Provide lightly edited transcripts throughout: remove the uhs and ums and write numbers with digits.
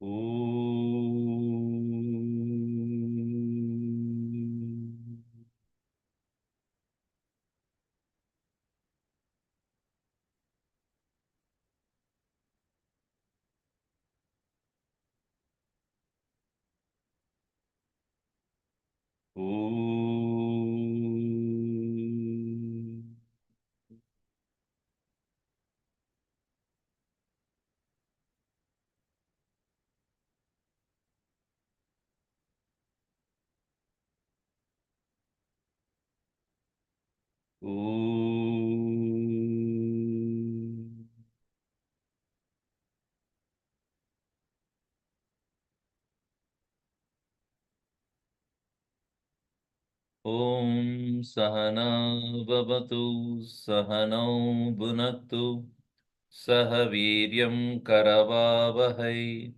Om. Om. Om. Om Sahana Vavatu Sahano Bhunaktu Saha Viryam Karavavahai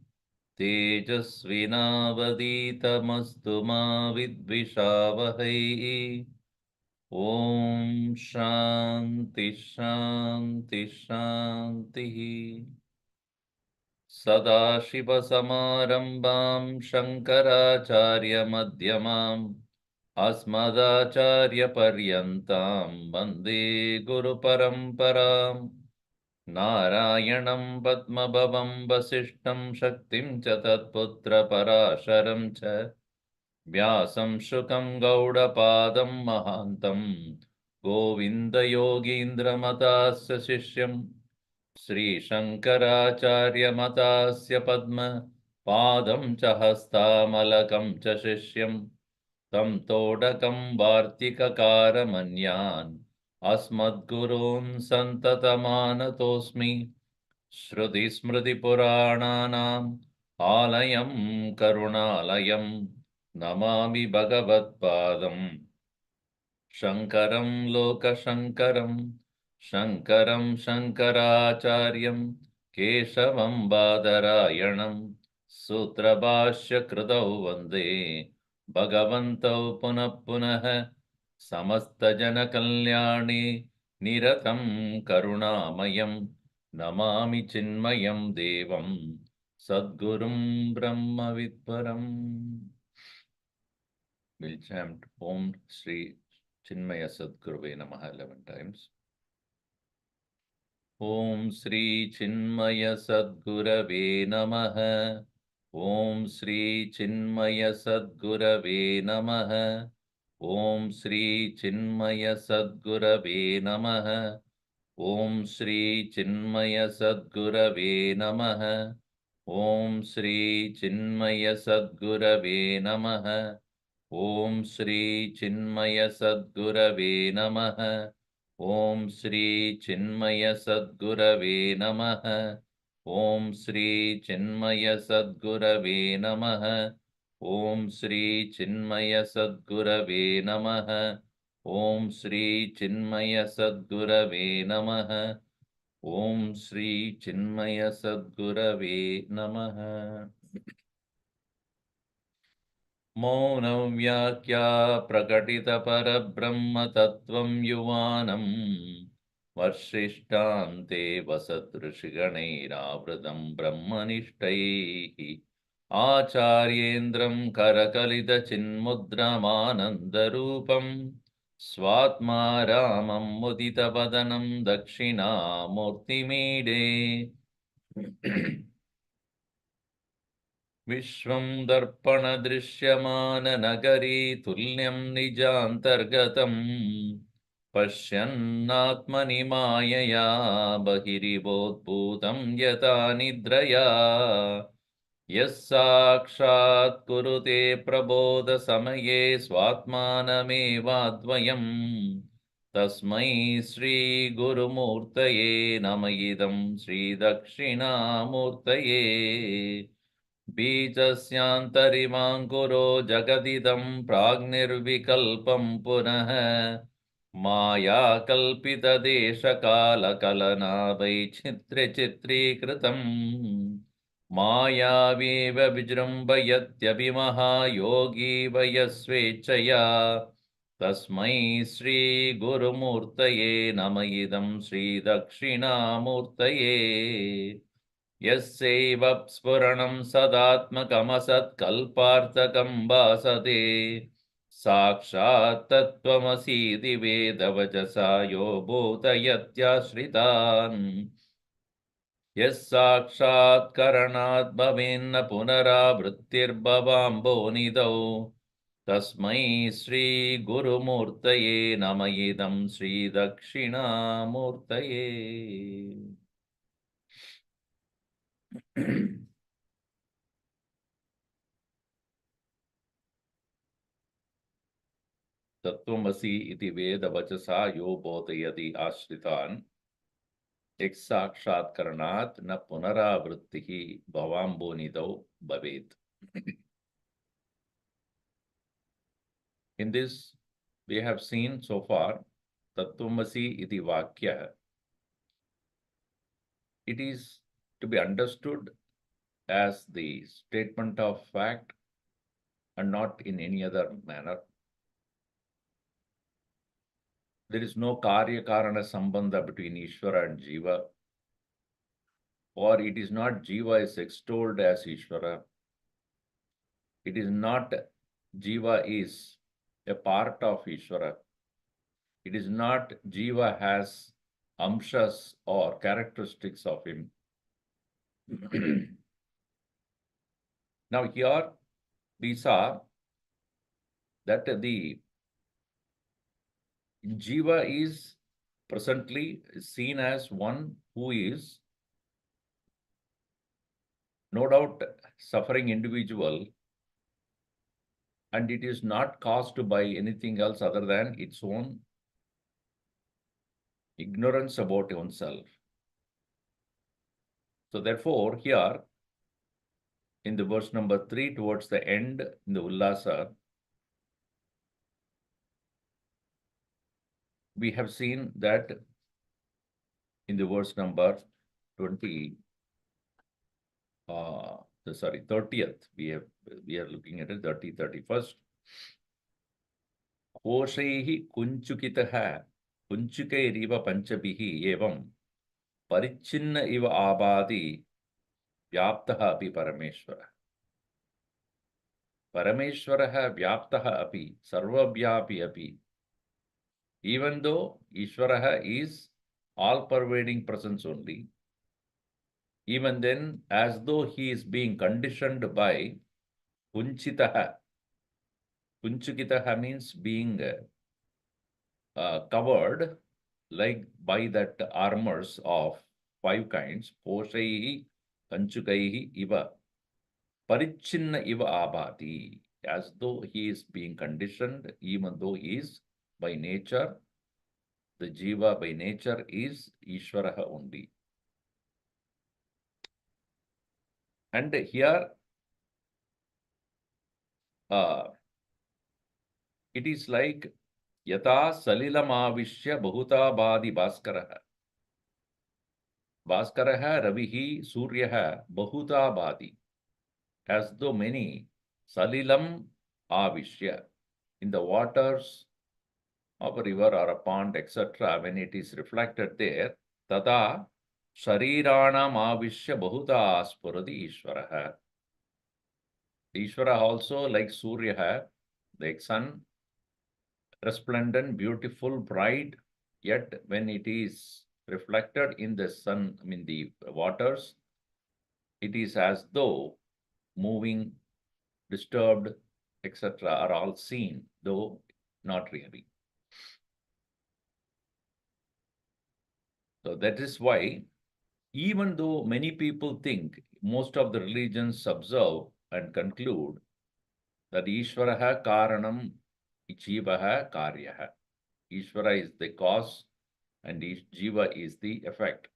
Tejasvinavaditamastu ma vidvishavahai. Om Shanti Shanti Shanti. Sadashivasamarambam Shankaracharya Madhyamam Asmadacharya Paryantam Vande Guru Paramparam. Narayanam Padmabhavam Vasishtam Shaktim cha Tatputra Parasharam cha Vyasam Shukam Gaudapadam Mahantam Govinda Yogindra Matasya Shishyam Sri Shankaracharya Matasya Padma Padam cha Hastamalakam cha Shishyam Tam Todakam Vartika Manyan Asmadgurun Santatamanatosmi Shruti Smriti Purananam Alayam Karunalayam Namami Bhagavat Padam Shankaram Lokashankaram Shankaram Shankaracharyam Keshavam Badarayanam Sutrabhashya Kridau Vande Bhagavantau Punah Punah Samasta Kalyani Niratam Karunamayam Namami Chinmayam Devam Sadgurum Brahma Vidparam. We'll chant Om Sri Chinmaya Sadguruve Namaha 11 times. Om Sri Chinmaya Sadgurave Namaha. Om Sri Chinmaya Sadgurave Namaha. Om Sri Chinmaya Sadgurave Namaha. Om Sri Chinmaya Sadgurave Namaha. Om Sri Chinmaya Sadgurave Namaha. Om Sri Chinmaya Sadgurave Namaha. Om Sri Chinmaya Sadgurave Namaha. Om Sri Chinmaya Sadgurave Namaha. Om Sri Chinmaya Sadgurave Namaha. Om Sri Chinmaya Sadgurave Namaha. Om Sri Chinmaya Sadgurave Namaha. मौनव्याख्या प्रकटितपरब्रह्मतत्त्वं युवानम् वर्षिष्ठान्ते वसदृषिगणैरावृतं ब्रह्मनिष्ठैः आचार्येन्द्रं करकलितचिन्मुद्रमानन्दरूपं स्वात्मा रामं मुदितवदनं दक्षिणामूर्तिमीडे विश्वं दर्पणदृश्यमाननगरी तुल्यं निजान्तर्गतम् पश्यन्नात्मनि मायया बहिरिवोद्भूतं यथा निद्रया यः साक्षात् कुरुते प्रबोधसमये स्वात्मानमेवाद्वयम् तस्मै श्रीगुरुमूर्तये नम इदं श्रीदक्षिणामूर्तये बीजस्यान्तरिमाङ्कुरो जगदिदं प्राग्निर्विकल्पं पुनः मायाकल्पितदेशकालकलना वैचित्र्यचित्रीकृतम् मायावीव विजृम्भयत्यभिमहायोगी वयस्वेच्छया तस्मै श्रीगुरुमूर्तये नम इदं श्रीदक्षिणामूर्तये यस्यैव स्फुरणं सदात्मकमसत्कल्पार्थकं भासते साक्षात् तत्त्वमसीति वेदवचसा यो बोधयत्याश्रितान् यः साक्षात्करणात् भवेन्न पुनरावृत्तिर्भवाम्भोनिधौ तस्मै श्रीगुरुमूर्तये नम इदं श्रीदक्षिणामूर्तये. तत्त्वमसि इति वेदवचसा यो बोधयति आश्रितान् यः साक्षात्करणात् न पुनरावृत्तिः भवाम्भोनिधौ भवेत्. In this, we have seen so far Tattvamasi iti Vakya. It is to be understood as the statement of fact and not in any other manner. There is no Karya Karana Sambandha between Ishvara and Jiva, or it is not Jiva is extolled as Ishvara. It is not Jiva is a part of Ishvara. It is not Jiva has amshas or characteristics of him. Now here we saw that the Jiva is presently seen as one who is no doubt suffering individual, and it is not caused by anything else other than its own ignorance about oneself. So therefore, here in the verse number 3 towards the end in the Ullasa, we have seen that in the verse number 30th, we are looking at it, 31st. Koshaihi kunchukitaha kunchukairiva panchabihi evam parichinna iva abadi vyaptaha api parameshwara. Parameshwaraha vyaptaha api sarvavyapi api. Even though Ishvaraha is all-pervading presence only, even then, as though he is being conditioned by kunchitaha. Kunchukitaha means being covered like by that armors of 5 kinds. Poshaihi, kanchukaihi, iva. Parichinna iva abhati. As though he is being conditioned, even though he is by nature, the Jiva by nature is Ishvaraha only. And here, it is like Yata Salilamavishya Bahuta Badi Bhaskaraha. Bhaskaraha Ravihi Suryaha Bahuta Badi. As though many Salilam Avishya in the waters of a river or a pond, etc., when it is reflected there, Tata Shariranam Avishya Bahuta Spuradi Ishvaraha. Ishvara also, like Surya, like sun, resplendent, beautiful, bright, yet when it is reflected in the sun, the waters, it is as though moving, disturbed, etc. are all seen, though not really. So that is why, even though many people think, most of the religions observe and conclude that Ishvaraha Karanam Jivaha Karyaha. Ishvara is the cause and Jiva is the effect.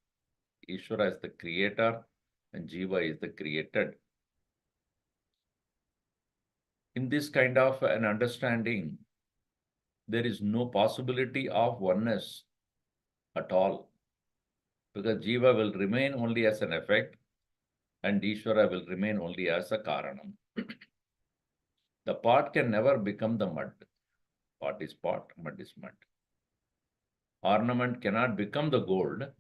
Ishvara is the creator and Jiva is the created. In this kind of an understanding, there is no possibility of oneness at all, because Jiva will remain only as an effect and Ishvara will remain only as a Karanam. The pot can never become the mud. Pot is pot, mud is mud. Ornament cannot become the gold.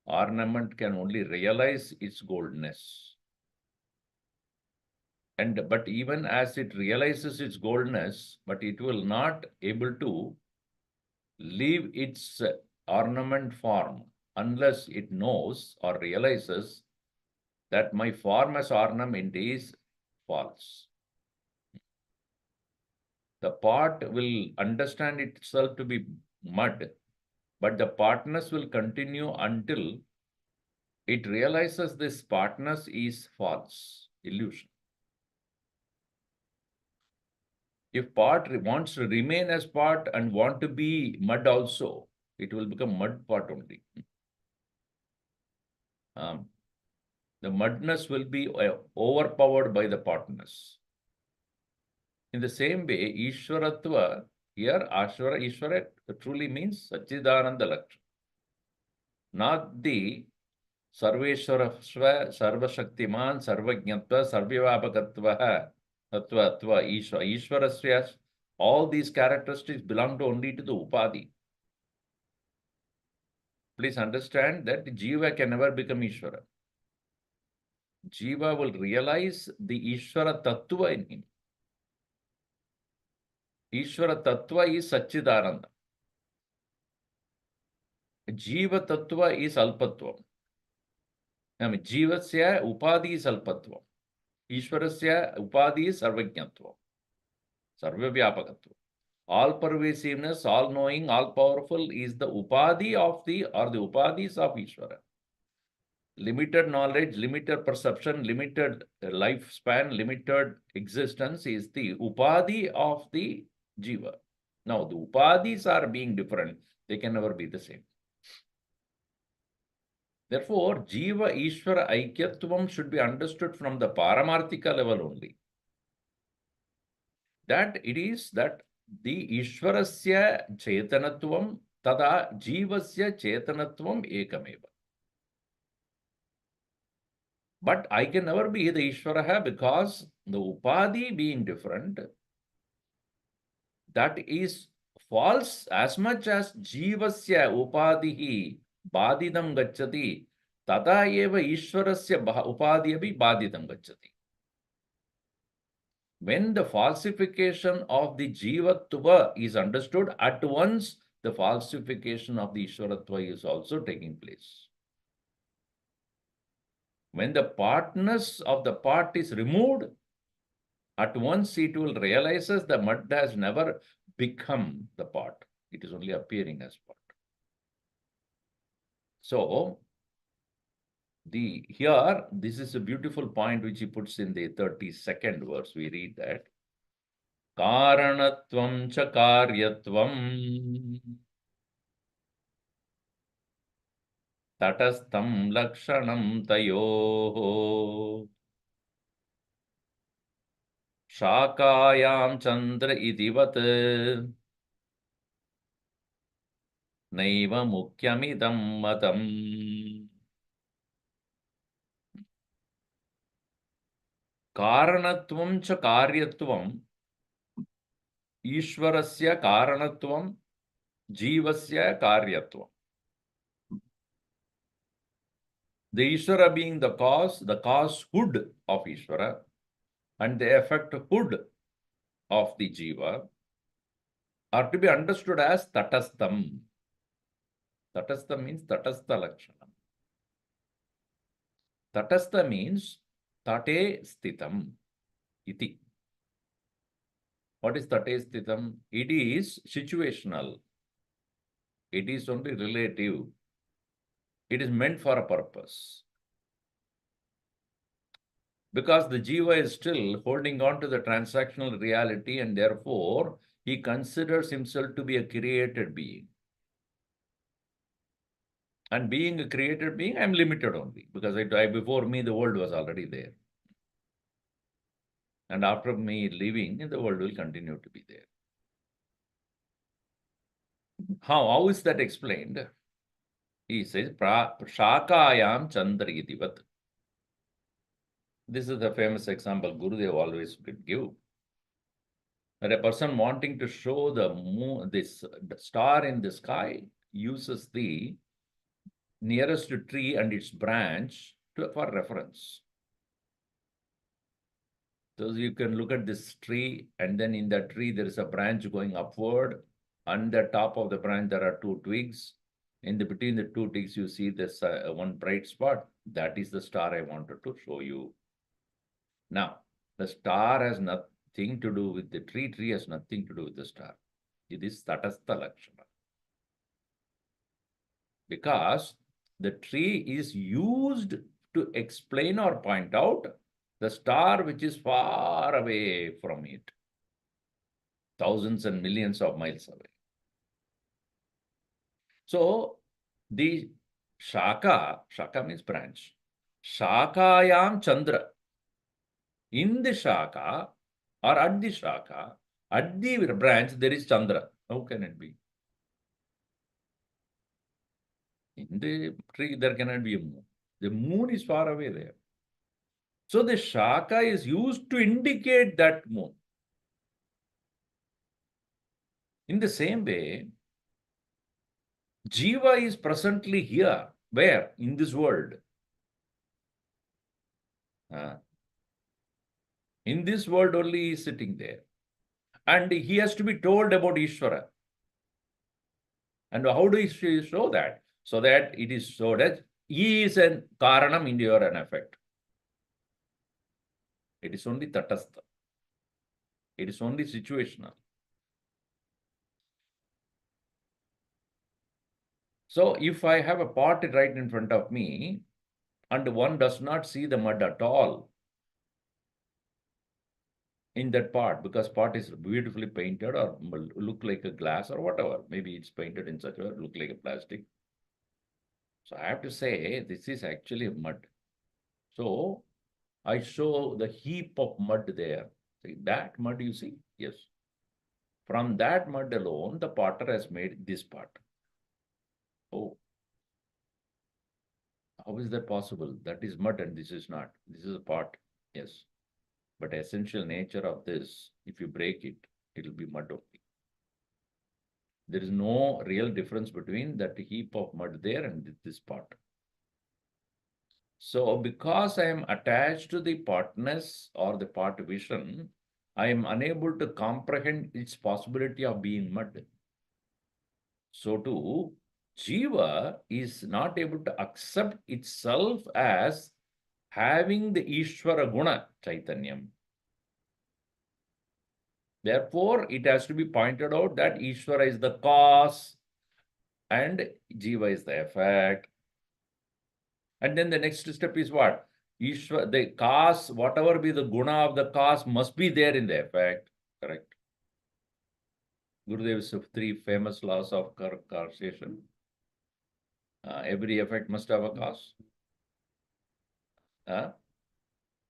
Ornament can only realize its goldness. But even as it realizes its goldness, but it will not able to leave its ornament form unless it knows or realizes that my form as ornament is false. The pot will understand itself to be mud, but the partners will continue until it realizes this partners is false, illusion. If pot wants to remain as pot and want to be mud also, it will become mud pot only. The mudness will be overpowered by the potness. In the same way, Ishwaratva, here Ishvara truly means Satchidananda Lakshana. Not the Sarveshwara Sarvashaktiman, Sarvajnatva, Sarvyavapakatva, Tattva, Ishwarasya. All these characteristics belong to only to the Upadhi. Please understand that Jiva can never become Ishvara. Jiva will realize the Ishvara Tattva in him. Ishvara Tattva is Satchidananda. Jiva Tattva is Alpatvam. Jivasya Upadhi is Alpatvam. Ishwarasya Upadhi is Sarvajnatvam. Sarvavyapakatvam. All pervasiveness, all knowing, all powerful is the Upadhi of the Upadhis of Ishvara. Limited knowledge, limited perception, limited lifespan, limited existence is the Upadhi of the Jiva. Now, the Upadhis are being different. They can never be the same. Therefore, Jiva Ishvara Aikyatvam should be understood from the Paramarthika level only. That it is that the Ishvarasya Chetanatvam tada Jivasya Chetanatvam ekameva. But I can never be the Ishvaraha because the Upadhi being different, that is false as much as Jivasya Upadhihi Badidam Gacchati, Tata eva Ishvarasya Upadhiyabi Badidam Gacchati. When the falsification of the Jivatva is understood, at once the falsification of the Ishvaratva is also taking place. When the partness of the pot is removed, at once it will realize the mud has never become the pot. It is only appearing as pot. So, here, this is a beautiful point which he puts in the 32nd verse. We read that. Karanatvam cha karyatvam tatastam lakshanam tayoho shakayam chandra idivat naiva mukyamidam matam. Karanatvam cha karyatvam, Ishvarasya karanatvam, Jivasya karyatvam. The Ishvara being the causehood of Ishvara, and the effecthood of the Jiva are to be understood as tatastham. Tatastha means tatastha lakshana. Tatastha means tate sthitam iti. What is tate sthitam? It is situational. It is only relative. It is meant for a purpose. Because the Jiva is still holding on to the transactional reality, and therefore he considers himself to be a created being. And being a created being, I am limited only, because before me the world was already there. And after me leaving, the world will continue to be there. How is that explained? He says, Shakayam Chandra Idivat. This is the famous example Gurudev always could give. That a person wanting to show the moon, the star in the sky, uses the nearest tree and its branch for reference. So you can look at this tree, and then in that tree there is a branch going upward. On the top of the branch there are two twigs. In the between the two twigs you see this one bright spot. That is the star I wanted to show you. Now, the star has nothing to do with the tree. Tree has nothing to do with the star. It is Tatastha Lakshana. Because the tree is used to explain or point out the star which is far away from it, thousands and millions of miles away. So the Shaka means branch. Shakayam Chandra. In the Shaka or at the Shaka, at the branch, there is Chandra. How can it be? In the tree, there cannot be a moon. The moon is far away there. So the Shaka is used to indicate that moon. In the same way, Jiva is presently here. Where? In this world. In this world only he is sitting there. And he has to be told about Ishvara. And how do you show that? So that it is so that he is a karanam, indiyar, an effect. It is only tatastha. It is only situational. So if I have a pot right in front of me and one does not see the mud at all in that pot, because pot is beautifully painted or look like a glass or whatever, maybe it's painted in such a way, look like a plastic. So I have to say this is actually mud. So I show the heap of mud there. See that mud you see? Yes. From that mud alone, the potter has made this pot. Oh, how is that possible? That is mud and this is not. This is a pot. Yes. But essential nature of this, if you break it, it will be mud only. There is no real difference between that heap of mud there and this pot. So because I am attached to the partness or the part vision, I am unable to comprehend its possibility of being mud. So too, Jiva is not able to accept itself as having the Ishvara Guna Chaitanyam. Therefore, it has to be pointed out that Ishvara is the cause and Jiva is the effect. And then the next step is what? Ishvara, the cause, whatever be the guna of the cause, must be there in the effect. Correct. Gurudev's three famous laws of causation. Every effect must have a cause.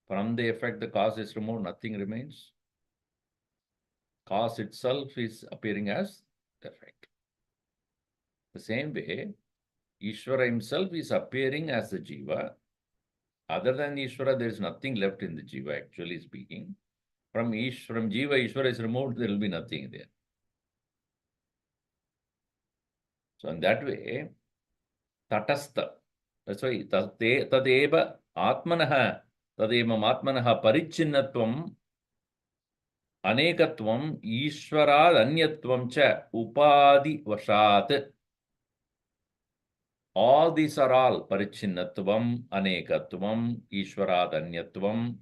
From the effect, the cause is removed, nothing remains. Cause itself is appearing as the effect. The same way, Ishvara himself is appearing as the Jiva. Other than Ishvara, there is nothing left in the Jiva, actually speaking. From Jiva, Ishvara is removed, there will be nothing there. So in that way, Tatastha. That's why Tadeva Atmanaha, Tadeva Atmanaha Parichinnatvam Anekatvam Ishvarad Anyatvam Cha Upadi Vashat. All these are all Parichinnatvam, Anekatvam, Ishvarad Anyatvam.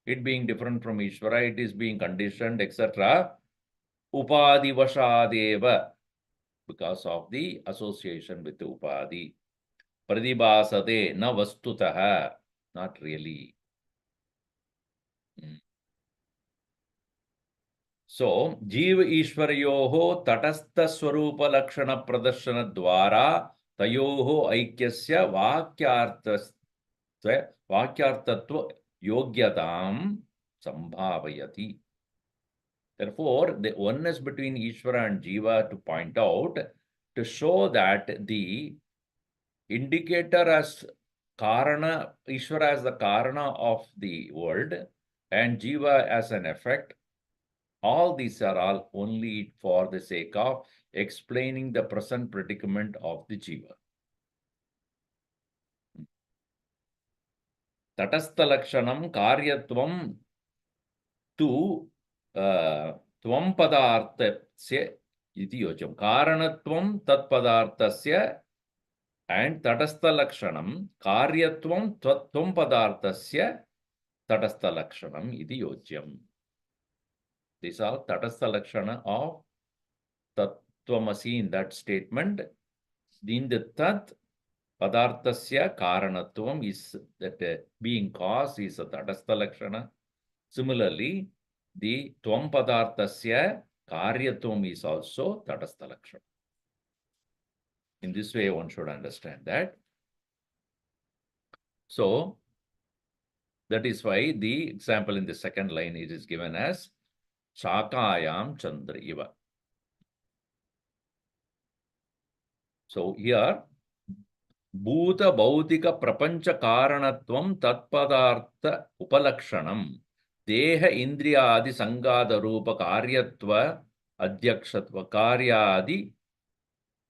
It being different from Ishvara, it is being conditioned, etc. Upadi Vashadeva, because of the association with the Upadi. Pradibhasate na vastutaha, not really. So, Jiva Ishvarayoho Tatastha Swarupa Lakshana Pradarshana Dwara Tayoho Aikyasya Vakyartatva Yogyatam Sambhavayati. Therefore, the oneness between Ishvara and Jiva to point out, to show that the indicator as Karana, Ishvara as the Karana of the world and Jiva as an effect, all these are all only for the sake of explaining the present predicament of the Jiva. Tatastha lakshanam karyatvam tu tvam padarthasya iti yocham. Karanatvam tat padarthasya and tatastha lakshanam karyatvam tvam padarthasya tatastha lakshanam iti yocham. These are tatastha lakshana of tattvamasi in that statement. In the tat padarthasya karanatvam is that being cause is a tatastha lakshana. Similarly, the tvam padarthasya karyatvam is also tatastha lakshana. In this way, one should understand that. So, that is why the example in the second line it is given as Chakayam Chandra Iva. So here, Bhuta Bhautika Prapancha Karanatvam Tatpadartha Upalakshanam Deha Indriyadi Sangada Rupa Karyatva Adhyakshatva Karyadi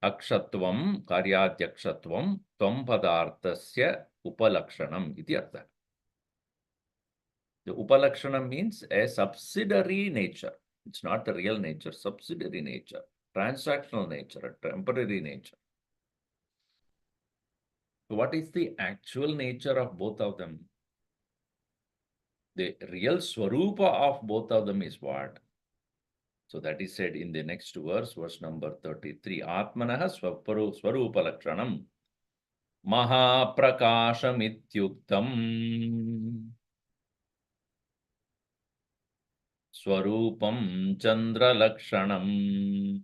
Akshatvam Karyadhyakshatvam Tvam Padarthasya Upalakshanam iti artha. The Upalakshanam means a subsidiary nature. It's not the real nature, subsidiary nature, transactional nature, a temporary nature. So what is the actual nature of both of them? The real swarupa of both of them is what? So that is said in the next verse, verse number 33. Atmanaha swarupa lakshanam mahaprakashamityuktam Swarupam Chandra Lakshanam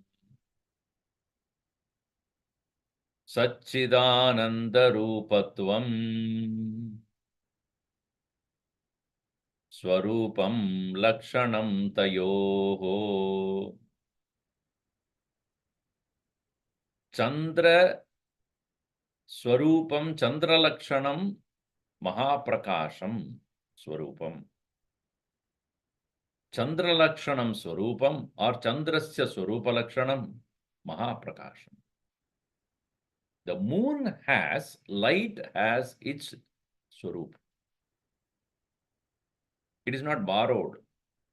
Satchidananda Rupatvam Swarupam Lakshanam Tayoho Chandra Swarupam Chandra Lakshanam Mahaprakasham Swarupam Chandra Lakshanam Swarupam or Chandrasya Swarupa Lakshanam Mahaprakasham. The moon has light as its Swarup. It is not borrowed.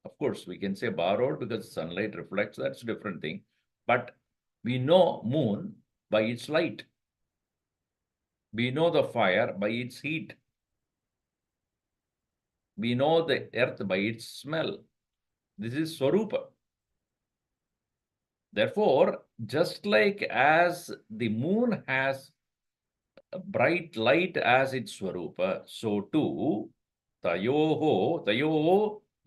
Of course, we can say borrowed because sunlight reflects, that's a different thing. But we know moon by its light. We know the fire by its heat. We know the earth by its smell. This is Swarupa. Therefore, just like as the moon has a bright light as its Swarupa, so too, tayoho,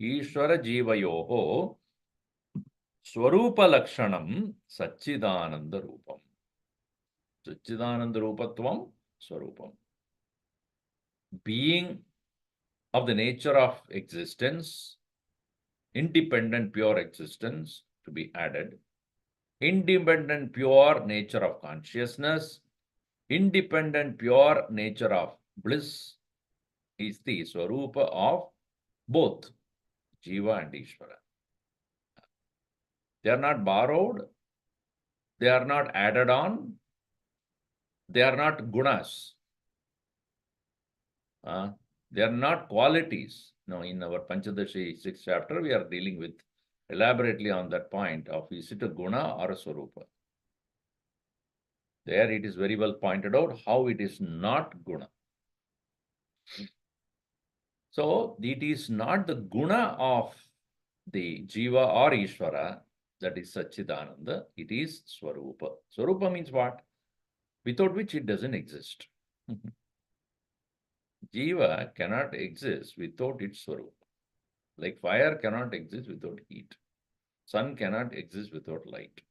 Ishvara Jivayoho, Swarupa Lakshanam, Satchidananda Rupam. Satchidananda Rupatvam, Swarupam. Being of the nature of existence, independent pure existence to be added, independent pure nature of consciousness, independent pure nature of bliss is the Swarupa of both Jiva and Ishvara. They are not borrowed, they are not added on, they are not gunas. They are not qualities. Now, in our Panchadashi 6th chapter, we are dealing with elaborately on that point of is it a guna or a swarupa. There it is very well pointed out how it is not guna. So, it is not the guna of the Jiva or Ishvara that is Satchidananda, it is Swarupa. Swarupa means what? Without which it doesn't exist. Jiva cannot exist without its Swarupa. Like fire cannot exist without heat. Sun cannot exist without light.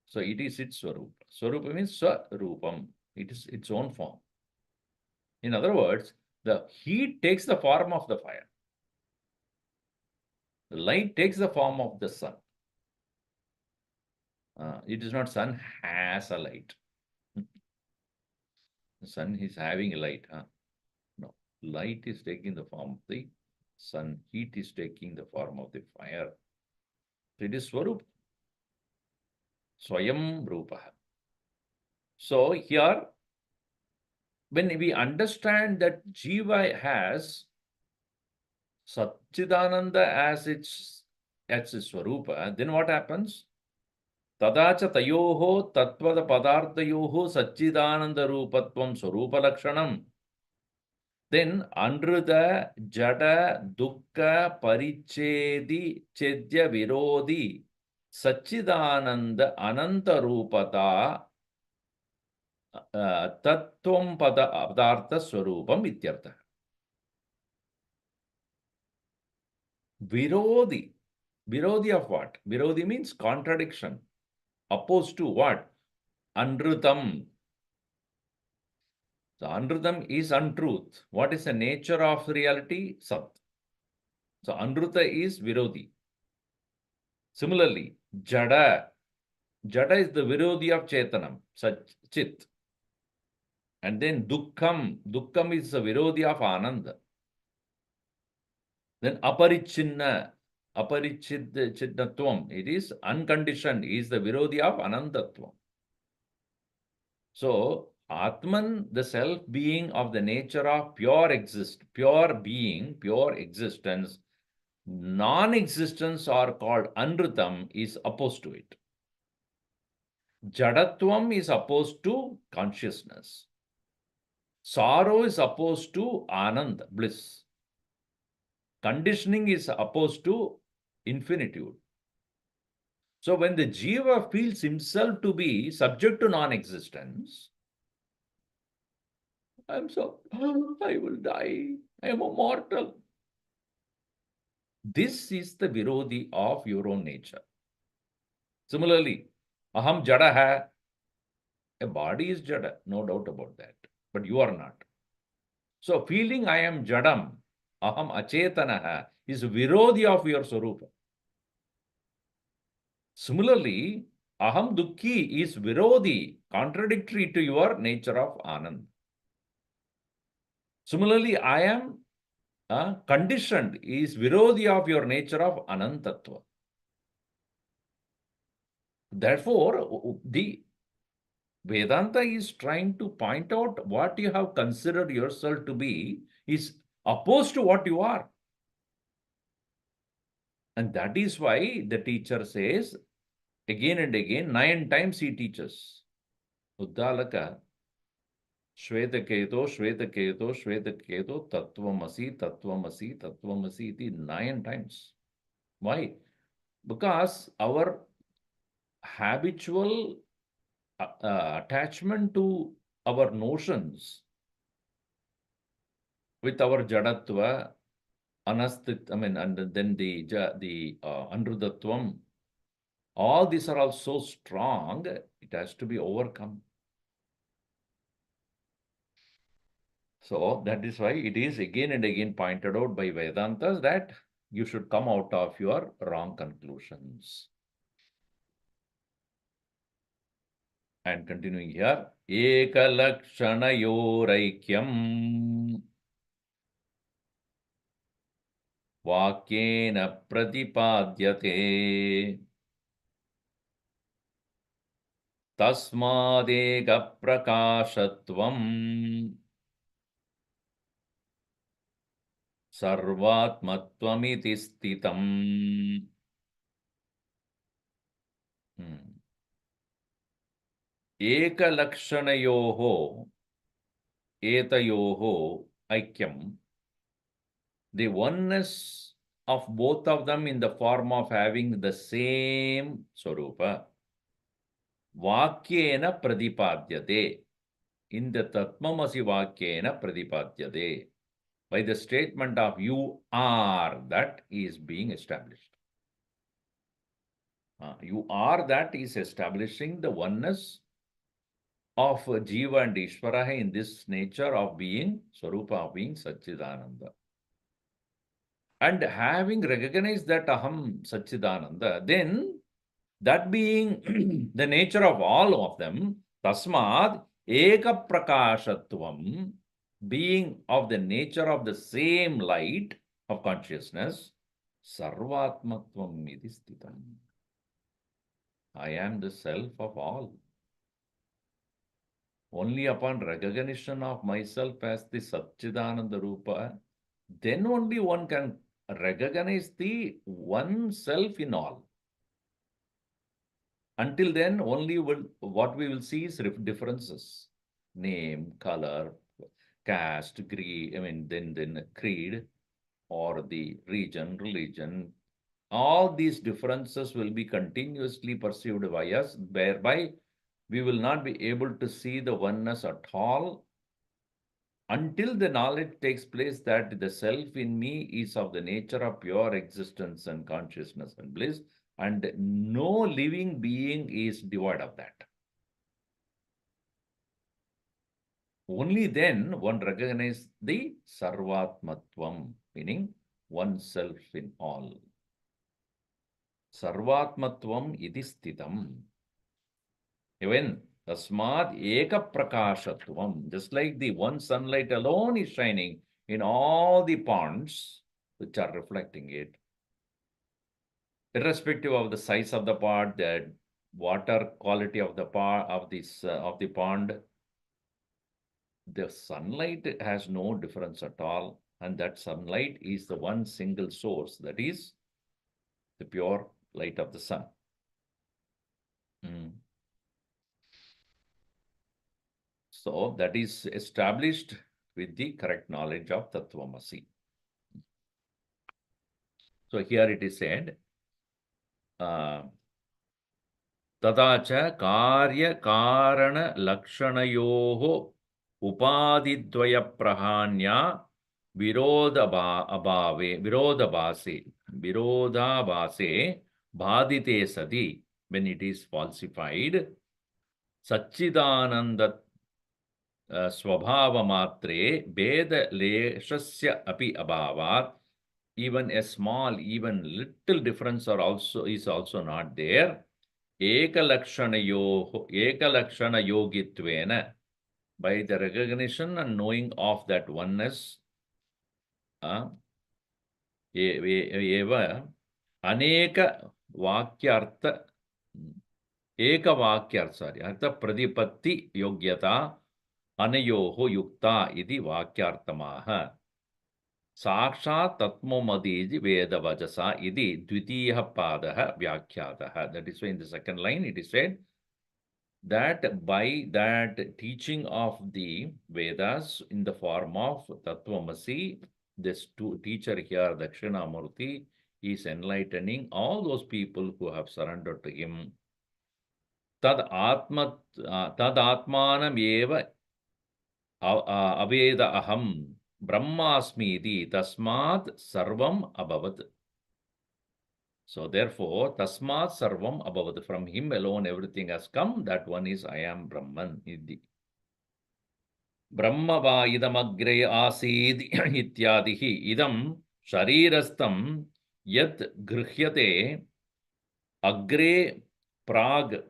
So it is its Swarupa. Swarupa means Swarupam. It is its own form. In other words, the heat takes the form of the fire. The light takes the form of the sun. It is not sun has a light. The sun is having a light. No, light is taking the form of the sun. Heat is taking the form of the fire. So it is Swarup. Swayam Rupa. So here, when we understand that Jiva has Satchidananda as its Swarupa, then what happens? Tadacha tayoho tattvada padarthayoho Satchidananda Rupatvam Swarupa Lakshanam. Then under the Jada Dukkha Parichedi Chedya Virodhi Satchidananda Ananta Rupata Tattvam Padartha Swarupam Ityartha. Virodhi. Virodhi of what? Virodhi means contradiction. Opposed to what? Anrutam. So Anrutam is untruth. What is the nature of reality? Sat. So Anruta is Virodhi. Similarly, Jada. Jada is the Virodhi of Chetanam, such Chit. And then Dukkham. Dukkham is the Virodhi of Ananda. Then Aparichinna. Aparichinnatvam. It is unconditioned. It is the Virodhi of Anandatvam. So, Atman, the self-being of the nature of pure being, pure existence, non-existence are called Anrutam, is opposed to it. Jadatvam is opposed to consciousness. Sorrow is opposed to Anand, bliss. Conditioning is opposed to infinitude. So when the Jiva feels himself to be subject to non-existence, I will die. I am a mortal. This is the Virodhi of your own nature. Similarly, Aham Jada hai. A body is Jada, no doubt about that. But you are not. So feeling I am Jadam, Aham Achetanaha, is Virodhi of your Swarupa. Similarly, Aham Dukkhi is Virodhi, contradictory to your nature of Anand. Similarly, I am conditioned is Virodhi of your nature of Anantatva. Therefore, the Vedanta is trying to point out what you have considered yourself to be is opposed to what you are. And that is why the teacher says again and again, 9 times he teaches. Uddalaka, Shvetaketo, Shvetaketo, Shvetaketo, Tattvamasi, Tattvamasi, Tattvamasi, iti 9 times. Why? Because our habitual attachment to our notions with our Jadatva, Anastit, and then the Anrudatvam, all these are all so strong, it has to be overcome. So that is why it is again and again pointed out by Vedantas that you should come out of your wrong conclusions. And continuing here, Ekalakshanayorikyam Vakyena Pratipadyate Tasmadeka Prakashatvam Sarvatmattvamiti Stitam. Ekalaksanayoho etayoho aikyam. The oneness of both of them in the form of having the same Swarupa. Vakyena pradipadyate. In the Tatmamasi Vakyena pradipadyate. By the statement of you are, that is being established. You are, that is establishing the oneness of Jiva and Ishvara in this nature of being, Swarupa of being Satchidananda. And having recognized that Aham Satchidananda, then that being the nature of all of them, Tasmad Eka Prakashatvam, being of the nature of the same light of consciousness, Sarvatmatvam iti sthitam. I am the self of all. Only upon recognition of myself as the Satchidananda Rupa, then only one can recognize the one self in all. Until then, only what we will see is differences. Name, color, caste, greed, then creed, or the region, religion. All these differences will be continuously perceived by us, whereby we will not be able to see the oneness at all until the knowledge takes place that the self in me is of the nature of pure existence and consciousness and bliss, and no living being is devoid of that. Only then one recognizes the Sarvatmatvam, meaning oneself in all. Sarvatmatvam iti sthitam. Even tasmad eka prakashatvam. Just like the one sunlight alone is shining in all the ponds which are reflecting it, irrespective of the size of the pond, the water quality of the pond, the sunlight has no difference at all, and that sunlight is the one single source, that is the pure light of the sun. So that is established with the correct knowledge of Tattvamasi. So here it is said, तथा च कार्यकारणलक्षणयोः उपाधिद्वयप्रहान्या विरोधाभासे बाधिते सति, when it is falsified, सच्चिदानंद स्वभावमात्रे भेदलेशस्य अपि अभावात्, even a small, even little difference is also not there. Ekalakshana by the recognition and knowing of that oneness, eva aneka vakyartha artha pradipatti yogyata anayoho yukta iti vakyartamaha. Sakshat Tatmomadi Vedavajasa iti Dvitiya Padaha Vyakyataha. That is why in the second line it is said that by that teaching of the Vedas in the form of Tattvamasi, this teacher here, Dakshinamoorty, is enlightening all those people who have surrendered to him. Tad Atmanam eva aveda aham Brahmasmiti tasmat sarvam abhavat. So therefore, tasmat sarvam abhavat. From him alone everything has come. That one is I am Brahman. Brahma va idam agre asid ityadihi idam sharirastam yat grhyate agre prag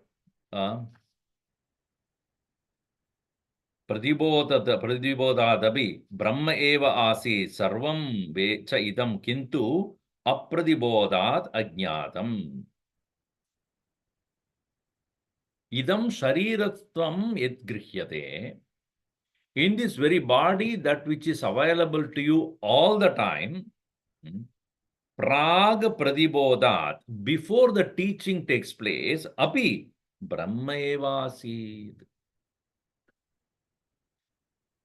Pradibodadabi Brahma eva asi sarvam vecha idam kintu apradibodat ajnatam. Idam shariratvam et grihyate. In this very body, that which is available to you all the time, prag pradibodat, before the teaching takes place, api Brahma eva asid.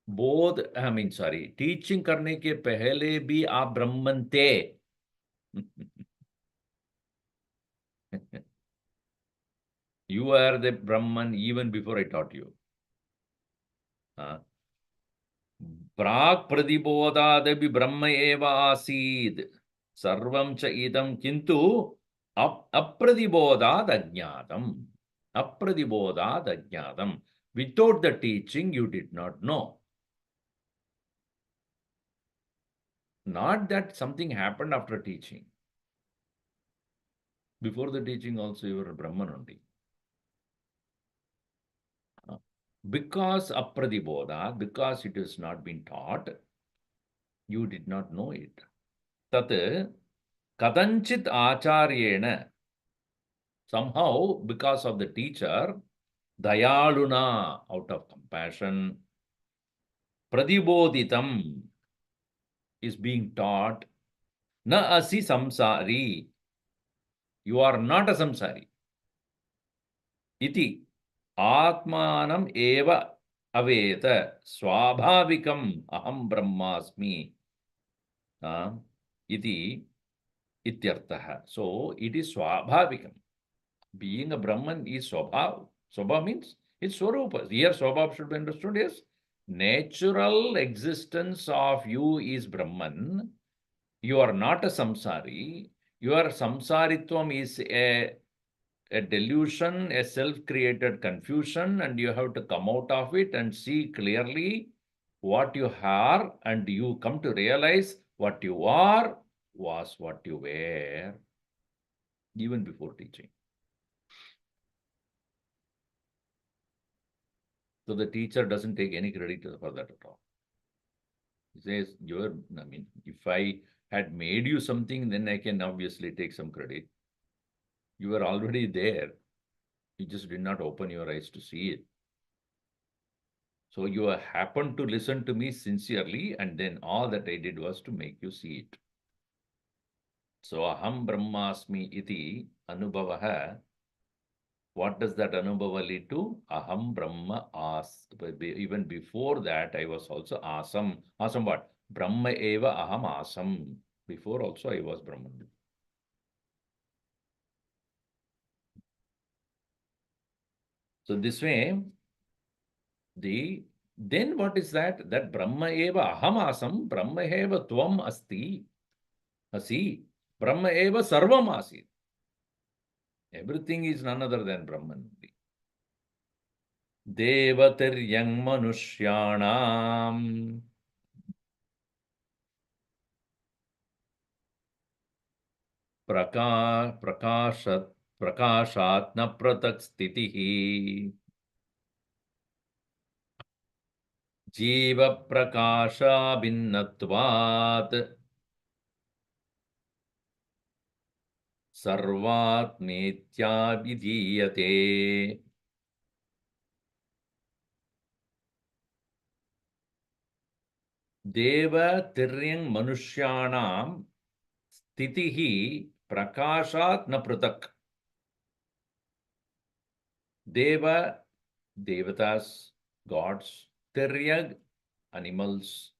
Teaching करने के पहले भी आप ब्रह्मन थे. You are the Brahman even before I taught you. प्राक् प्रतिबोधादपि ब्रह्म एव आसीत् सर्वं च इदं किन्तु अप्रतिबोधात् अज्ञातम्. अप्रतिबोधात् अज्ञातम्. Without the teaching, you did not know. Not that something happened after teaching. Before the teaching also you were Brahman only. Because apradibodha, because it has not been taught, you did not know it. Tat kadanchit acharyena, somehow because of the teacher, Dayaluna, out of compassion. Pradiboditam is being taught. Na asi samsari. You are not a samsari. Iti. Atmanam eva aveta swabhavikam aham brahmasmi. Iti ityartha. So it is swabhavikam. Being a Brahman is swabhav. Swabhav means it's swarupa. Here swabhav should be understood as natural existence of you is Brahman. You are not a samsari. Your samsaritvam is a delusion, a self-created confusion, and you have to come out of it and see clearly what you are, and you come to realize what you are was what you were, even before teaching. So the teacher doesn't take any credit for that at all. He says, if I had made you something, then I can obviously take some credit. You were already there. You just did not open your eyes to see it. So you happened to listen to me sincerely, and then all that I did was to make you see it. So aham brahmasmi iti anubhavaha. What does that anubhava lead to? Aham Brahma as. Even before that, I was also asam. Asam what? Brahma eva aham asam. Before also I was Brahman. So this way, then what is that? That Brahma eva aham asam, Brahma eva tvam asti, asi, Brahma eva sarvam asit. Everything is none other than Brahman. Devatiryang manushyanam प्रकाशात् न पृथक् स्थितिः जीव प्रकाशाभिन्नत्वात् सर्वात्मेत्याभिधीयते. देव तिर्यंग मनुष्याणां स्थितिः प्रकाशात् न पृथक्. Deva, devatas, gods, tiryag, animals,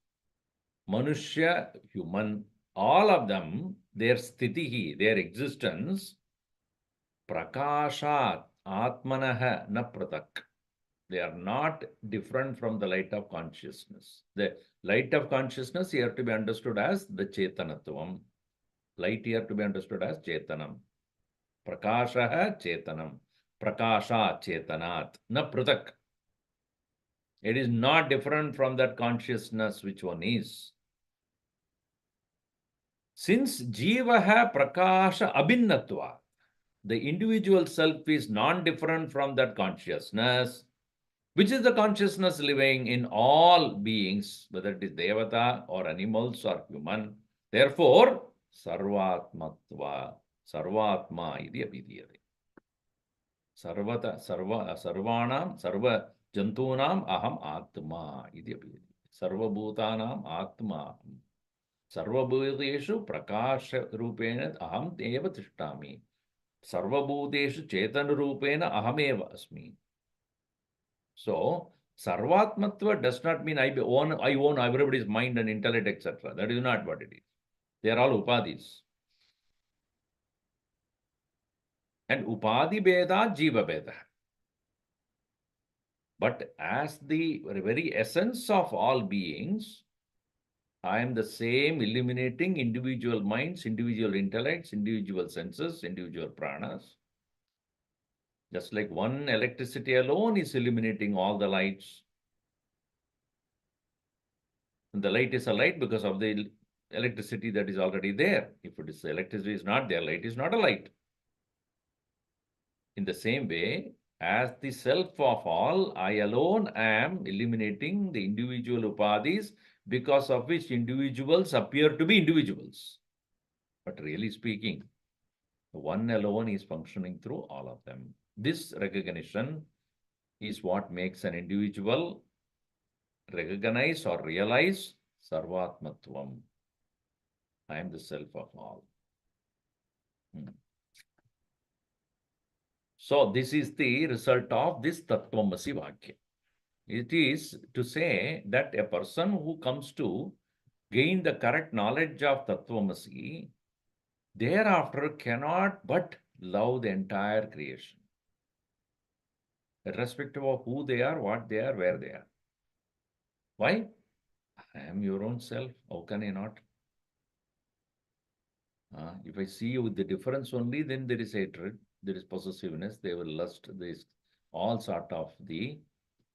manushya, human, all of them, their sthitihi, their existence, prakashat, atmanah na pratak. They are not different from the light of consciousness. The light of consciousness here to be understood as the chetanatvam. Light here to be understood as chetanam. Prakashah chetanam. Prakasha chetanat. Na pratak. It is not different from that consciousness which one is. Since jivaha prakasha abhinnatva, the individual self is non-different from that consciousness, which is the consciousness living in all beings, whether it is devata or animals or human. Therefore, sarvatmatva, sarvatma iti abhidhyate. Sarvata, sarvanam, sarva jantunam aham atma iti abhidhyate. Sarvabhutanam atma. Sarvabhuteshu prakasha rupena aham eva tishtami. Sarvabhuteshu chetana rupena aham eva asmi. So, sarvatmatva does not mean I own everybody's mind and intellect, etc. That is not what it is. They are all upadhis. And upadhi beda, jiva beda. But as the very essence of all beings, I am the same, illuminating individual minds, individual intellects, individual senses, individual pranas. Just like one electricity alone is illuminating all the lights. And the light is a light because of the electricity that is already there. If it is electricity is not there, light is not a light. In the same way, as the self of all, I alone am illuminating the individual upadhis, because of which individuals appear to be individuals. But really speaking, one alone is functioning through all of them. This recognition is what makes an individual recognize or realize Sarvatmatvam. I am the self of all. So this is the result of this Tattvamasi Vakya. It is to say that a person who comes to gain the correct knowledge of Tattvamasi, thereafter cannot but love the entire creation, irrespective of who they are, what they are, where they are. Why? I am your own self. How can I not? If I see you with the difference only, then there is hatred, there is possessiveness, there will lust, there is all sort of the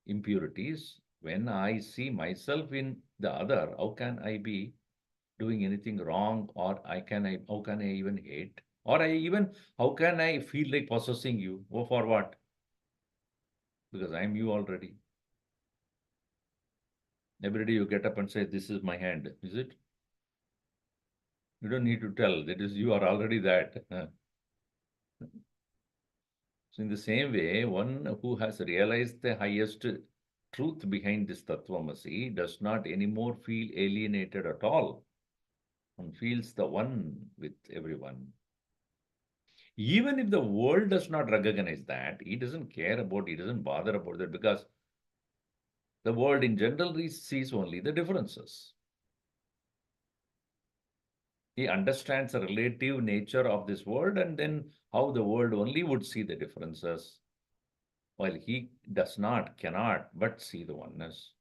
impurities. When I see myself in the other, how can I be doing anything wrong, or how can I even hate? Or how can I feel like possessing you? Oh, for what? Because I'm you already. Every day you get up and say, this is my hand. Is it? You don't need to tell. That is, you are already that. So in the same way, one who has realized the highest truth behind this Tattvamasi does not anymore feel alienated at all. One feels the one with everyone. Even if the world does not recognize that, he doesn't care about, he doesn't bother about that, because the world in general sees only the differences. He understands the relative nature of this world and then how the world only would see the differences, while he does not, cannot but see the oneness.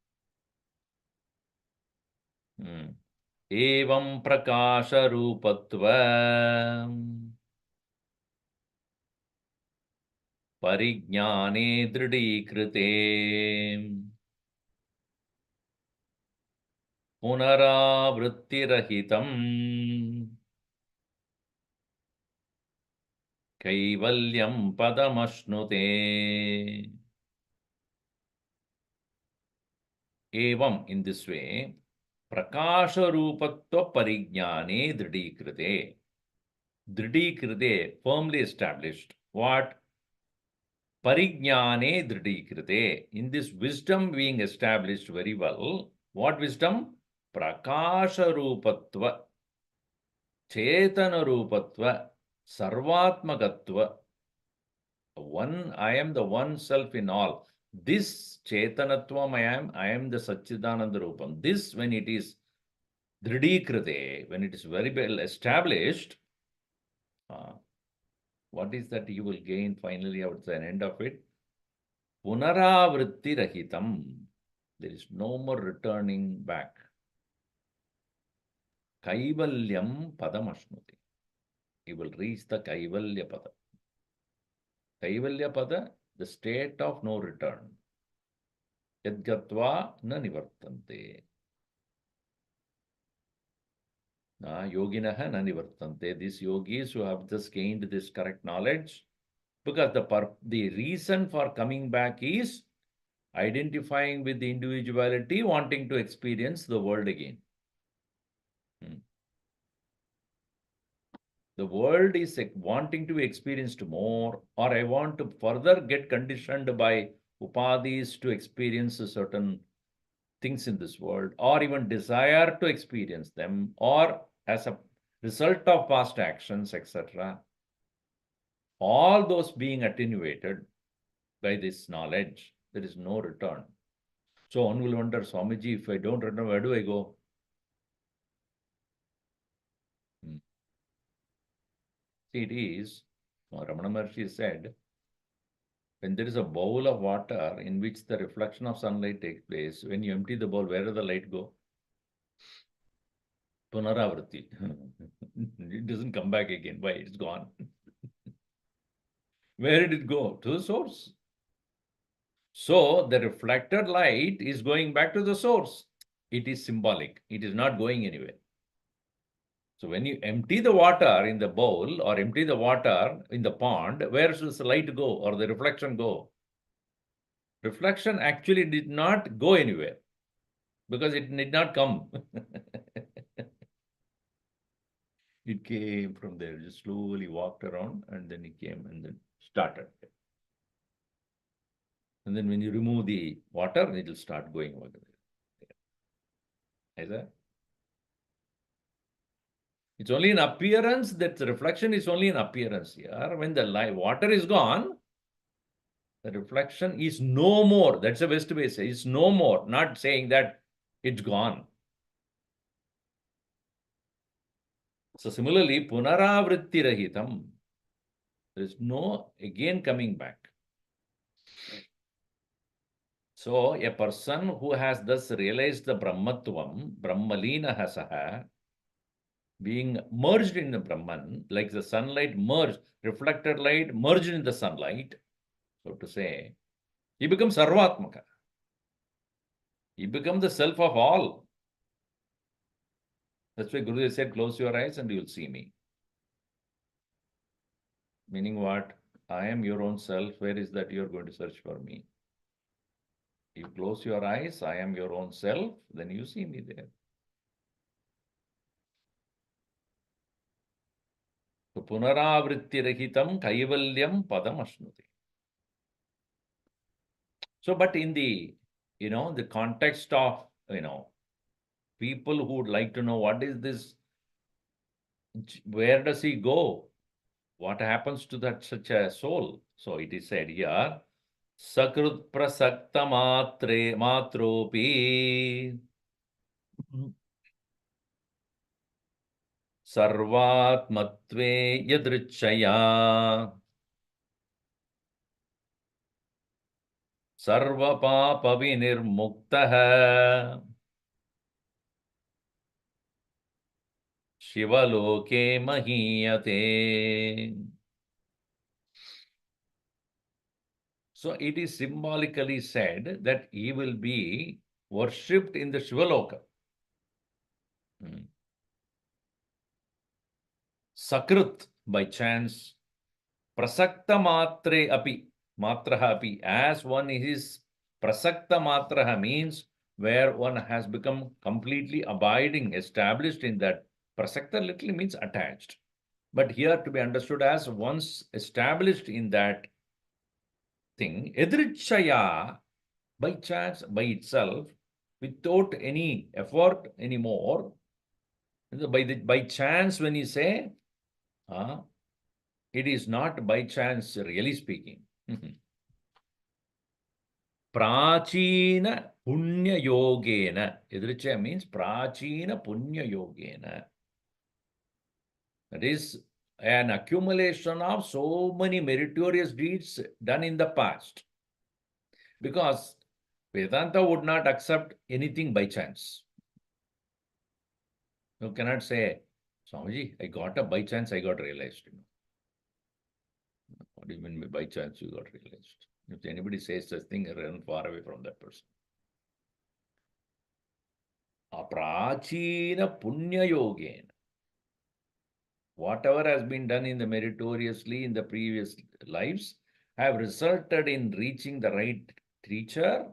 एवं प्रकाश रूपत्व परिज्ञाने दृढीकृते पुनरावृत्तिरहितम् कैवल्यं पदमश्नुते. Evam, in this way, prakasha rupatva parijnane dridhikrite. Dridhikrite, firmly established. What? Parijnane dridhikrite. In this wisdom being established very well. What wisdom? Prakasha rupatva, chetana rupatva, sarvatmakatva. One, I am the one self in all. This Chetanatvam I am the Satchidananda Rupam. This, when it is Dridhikrite, when it is very well established, what is that you will gain finally at the end of it? Punaravritti Rahitam. There is no more returning back. Kaivalyam Padamashnuti. You will reach the Kaivalya Pada. Kaivalya Pada, the state of no return. Yadgatva na nivartante. Yoginaha na nivartante. These yogis who have just gained this correct knowledge, because the reason for coming back is identifying with the individuality, wanting to experience the world again. The world is wanting to be experienced more, or I want to further get conditioned by upadhis to experience certain things in this world, or even desire to experience them, or as a result of past actions, etc. All those being attenuated by this knowledge, there is no return. So one will wonder, Swamiji, if I don't return, where do I go? See, it is, Ramana Maharshi said, when there is a bowl of water in which the reflection of sunlight takes place, when you empty the bowl, where does the light go? Punaravriti. It doesn't come back again. Why? It's gone. Where did it go? To the source. So the reflected light is going back to the source. It is symbolic. It is not going anywhere. So when you empty the water in the bowl or empty the water in the pond, where does the light go or the reflection go? Reflection actually did not go anywhere because it did not come. It came from there, just slowly walked around and then it came and then started. And then when you remove the water, it will start going over there. Is that? It's only an appearance, that the reflection is only an appearance here. When the water is gone, the reflection is no more. That's the best way to say. It's no more. Not saying that it's gone. So similarly, punaravritti rahitam. There is no again coming back. So a person who has thus realized the Brahmatvam, Brahmalina Hasaha, being merged in the Brahman, like the sunlight merged, reflected light merged in the sunlight, so to say, he becomes Sarvatmaka. He becomes the self of all. That's why Gurudev said, close your eyes and you will see me. Meaning what? I am your own self. Where is that you are going to search for me? You close your eyes, I am your own self, then you see me there. So punaravritti rahitam kaivalyam padam ashnuti. So, but in the, the context of, people who would like to know what is this, where does he go? What happens to that such a soul? So it is said here, Sakrut prasakta matropi sarvatmatve yadrichaya sarvapapa vinirmuktah Shivaloke mahiyate. So it is symbolically said that he will be worshipped in the Shivaloka. Sakrut, by chance, prasakta matre api, matraha api, as one is prasakta matraha means where one has become completely abiding, established in that. Prasakta literally means attached. But here to be understood as once established in that thing, edrichaya, by chance, by itself, without any effort anymore. By chance, when you say, it is not by chance, really speaking. Prachina punya yogena. Edrichaya means prachina punya yogena. That is an accumulation of so many meritorious deeds done in the past. Because Vedanta would not accept anything by chance. You cannot say, Swamiji, I got a by chance, I got realized. What do you mean by chance you got realized? If anybody says such thing, run far away from that person. Aprachina punya yogena. Whatever has been done in the meritoriously in the previous lives have resulted in reaching the right teacher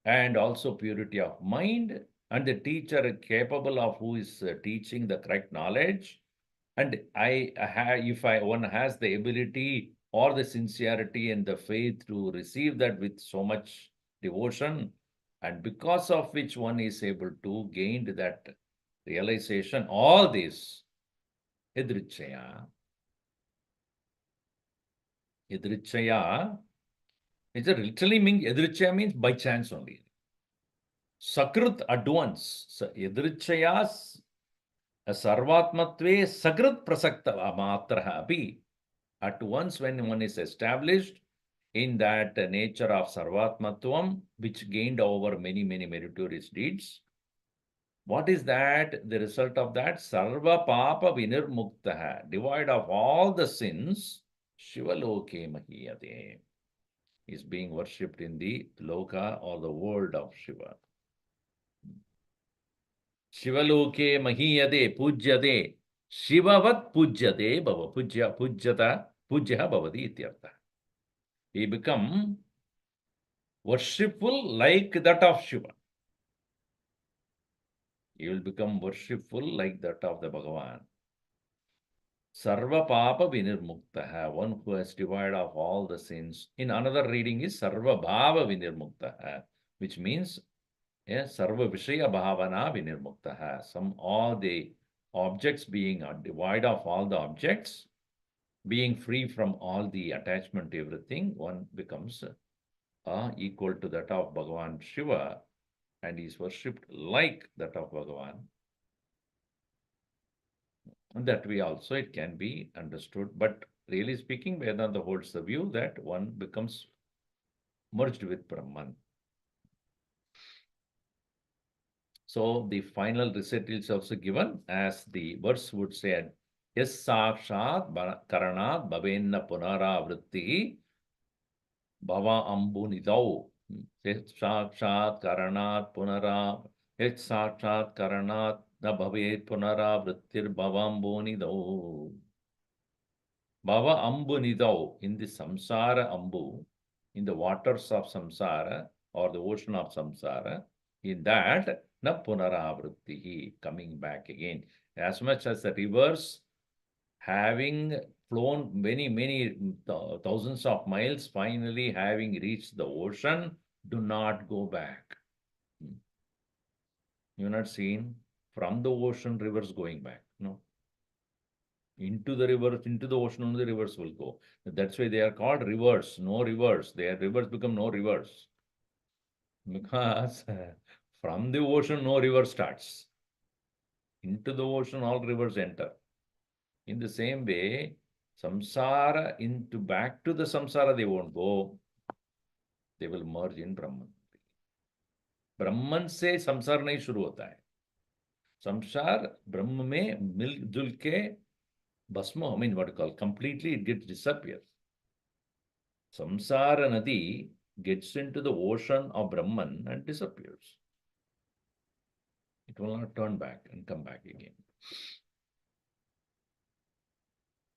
and also purity of mind, and the teacher capable of who is teaching the correct knowledge. And if one has the ability or the sincerity and the faith to receive that with so much devotion, and because of which one is able to gain that realization, all this, idrichaya. Idrichaya, it literally means, idrichaya means by chance only. Sakrut at once. Idrichaya sarvatmatve sakrut prasakta matraha api. At once when one is established in that nature of sarvatmatvam, which gained over many, many meritorious deeds, what is that? The result of that, sarva papa vinirmuktaha, devoid of all the sins, Shivaloke mahiyate, is being worshipped in the loka or the world of Shiva. Shivaloke mahiyate pujyate, Shivavat pujyate bhava, pujyata, pujyaha bhavati ityartha. He become worshipful like that of Shiva. He will become worshipful like that of the Bhagavan. Sarva Papa Vinirmuktaha, one who has divided off all the sins. In another reading is Sarva Bhava Vinirmuktaha, which means Sarva Vishaya Bhavana Vinirmuktaha. Some all the objects being devoid of all the objects, being free from all the attachment to everything, one becomes equal to that of Bhagavan Shiva and is worshipped like that of Bhagavan. And that way also it can be understood. But really speaking, Vedanta holds the view that one becomes merged with Brahman. So the final recital is also given as the verse would say, Yes sakshat karanat bhavenna punaravritti bhava ambunidau. Yes sakshat karanat punara. Yes sakshat karanat na bhavet punaravrittir bhavambunidau. Bhava ambunidau, in the samsara ambu, in the waters of samsara or the ocean of samsara, in that na punaravrittihi, coming back again. As much as the rivers having flown many thousands of miles, finally having reached the ocean, do not go back. You're not seen from the ocean rivers going back. No. Into the river, into the ocean, only the rivers will go. That's why they are called rivers, no rivers. Their rivers become no rivers. Because from the ocean, no river starts. Into the ocean, all rivers enter. In the same way, samsara, into back to the samsara, they won't go. They will merge in Brahman. ब्रह्मन से संसार नहीं शुरू होता है. संसार ब्रह्म में मिलजुल के भस्म, I mean what you call, completely it gets disappears. Samsara Nadi gets into the ocean of Brahman and disappears. It will not turn back and come back again.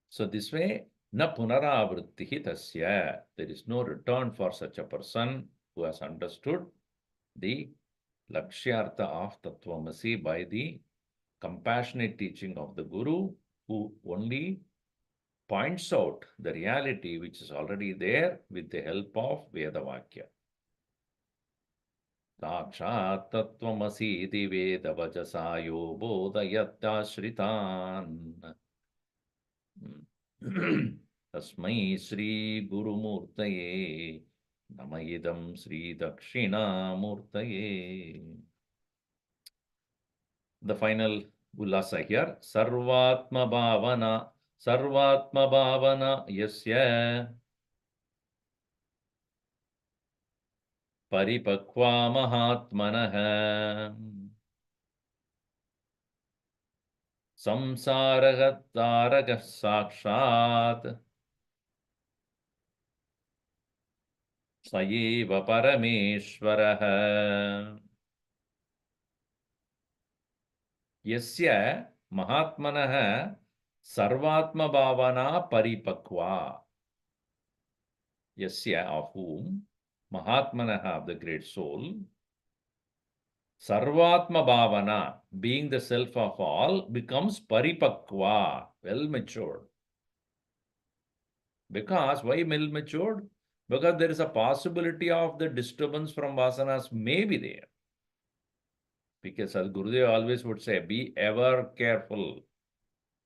So this way, na punaravrittihi tasya. There is no return for such a person who has understood the lakshyartha of Tattvamasi by the compassionate teaching of the Guru, who only points out the reality which is already there with the help of Vedavakya. Sakshat Tattvamasi iti Vedavajasayo bodhayatyashritan. Tasmai Sri Gurumurtaye Namayidam Sri Dakshinamoortaye. The final ullasa here. Sarvatma Bhavana Yasya Paripakva Mahatmanah Samsaragattaragah Sakshat Sayeva Parameshwarah. Yasya Mahatmanah Sarvatma Bhavana Paripakva. Yasya, of whom, Mahatmanah, of the great soul, Sarvatma Bhavana, being the self of all, becomes Paripakva, well matured. Because, why well matured? Because there is a possibility of the disturbance from vasanas may be there. Because as Gurudev always would say, be ever careful.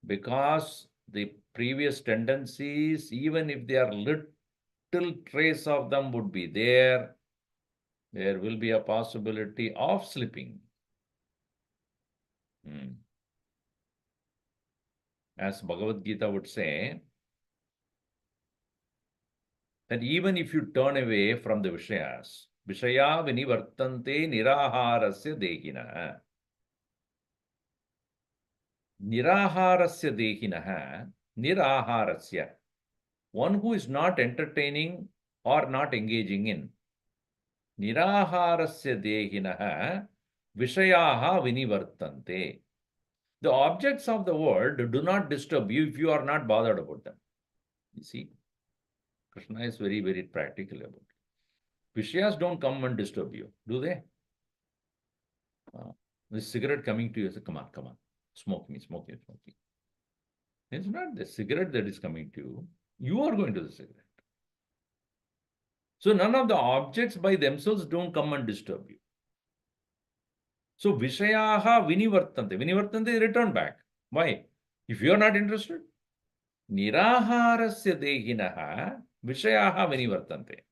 Because the previous tendencies, even if they are little trace of them would be there, there will be a possibility of slipping. As Bhagavad Gita would say, that even if you turn away from the Vishayas, Vishaya vinivartante niraharasya dehina. Niraharasya dehina, niraharasya. One who is not entertaining or not engaging in. Niraharasya dehina, Vishayaha vinivartante. The objects of the world do not disturb you if you are not bothered about them. You see, Krishna is very, very practical about it. Vishayas don't come and disturb you, do they? This cigarette coming to you, say, come on, smoke me, smoke me, smoke me. It's not the cigarette that is coming to you. You are going to the cigarette. So none of the objects by themselves don't come and disturb you. So Vishayaha vinivartante. Vinivartante, return back. Why? If you are not interested, Niraharasya dehinaha Vishayaha vinivartante.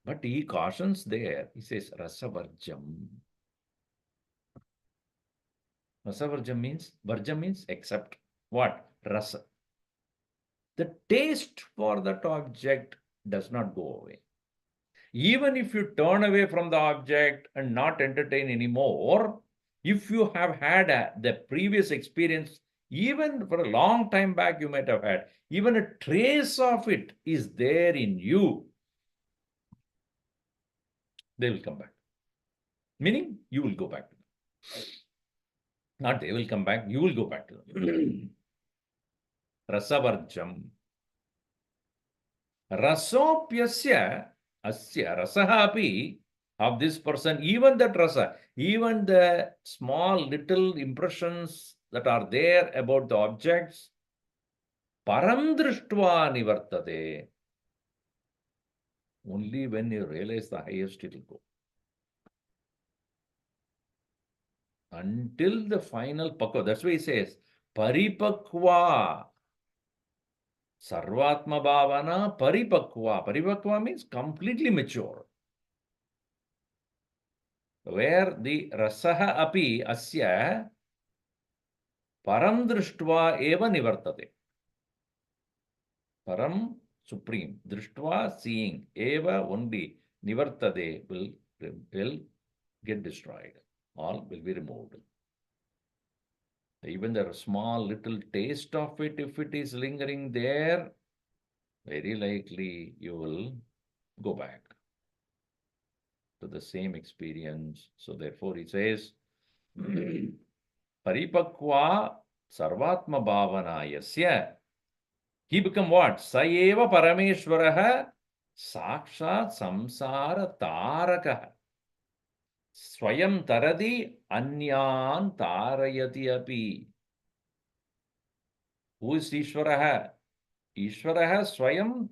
But he cautions there, he says Rasavarjam. Varjam means accept. What? Rasa. The taste for that object does not go away. Even if you turn away from the object and not entertain anymore, if you have had the previous experience, even for a long time back, you might have had, even a trace of it is there in you, they will come back. Meaning, you will go back to them. Not they will come back, you will go back to them. Rasavarjam. Rasopyasya asya rasaha api of this person, even that rasa, even the small little impressions that are there about the objects, param drishtva nivartate. Only when you realize the highest it will go. Until the final pakva. That's why he says, paripakva. Sarvatma bhavana paripakva. Paripakva means completely mature. Where the rasaha api asya param drishtva eva nivartate. Param, supreme. Drishtva, seeing. Eva, only. Nivartate will get destroyed. All will be removed. Even the small little taste of it, if it is lingering there, very likely you will go back to the same experience. So therefore he says, Paripakva sarvatma bhavana yasya. He become what? Sayeva parameshwaraha sakshat samsara tarakah. Swayam taradi anyan tarayati api. Who is Ishvaraha? Ishvaraha Swayam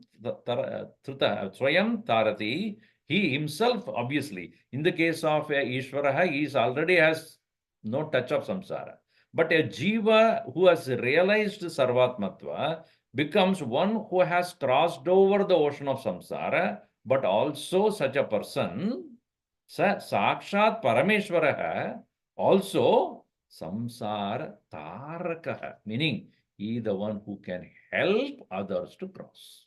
Tarati. He himself, obviously, in the case of Ishvaraha, he already has no touch of samsara. But a jiva who has realized Sarvatmatva becomes one who has crossed over the ocean of samsara, but also such a person, Sakshat Parameshwaraha, also samsara tarakaha, meaning he is the one who can help others to cross.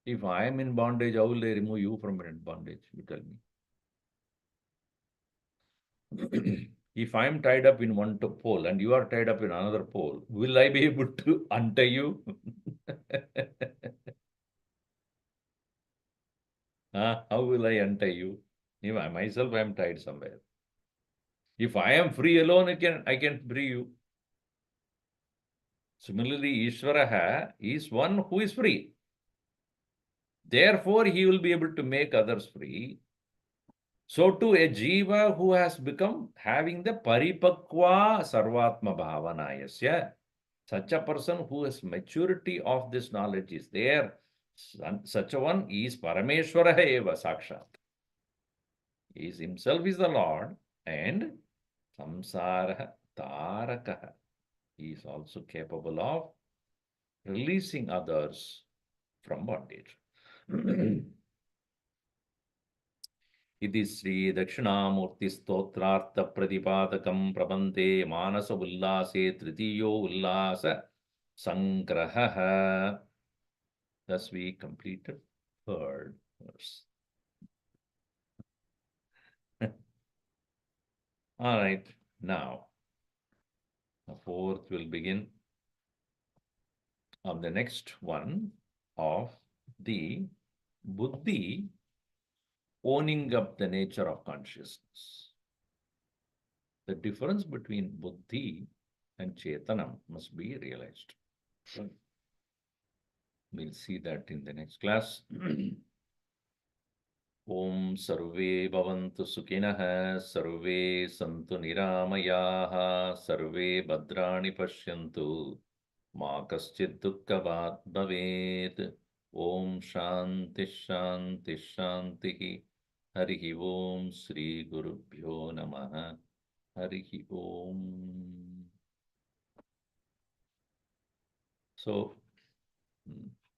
If I am in bondage, how will they remove you from bondage? You tell me. If I am tied up in one pole and you are tied up in another pole, will I be able to untie you? How will I untie you? If I myself am tied somewhere. If I am free alone, I can free you. Similarly, Ishvaraha is one who is free. Therefore, he will be able to make others free. So too, a jiva who has become having the paripakva sarvatma bhavanayasya, such a person who has maturity of this knowledge is there. Such a one is Parameshwara eva sakshat. He himself is the Lord and samsara tarakaha. He is also capable of releasing others from bondage. Iti Sri Dakshinamoorty Stotrartha Pradipadakam Prabante Manasa Ullase Tritiyo Ullasa Sangraha. Thus we completed third verse. All right, now the fourth will begin on the next one of the buddhi owning up the nature of consciousness. The difference between buddhi and chetanam must be realized. So we'll see that in the next class. Om Sarve Bhavantu Sukhinah, Sarve Santu Niramayaha, Sarve Bhadrani Pashyantu, Ma Kaschid Dukkhavat Bhavet. Om Shanti Shanti Shanti. Harihi Om Sri Gurubhyo Namaha. Harihi Om. So,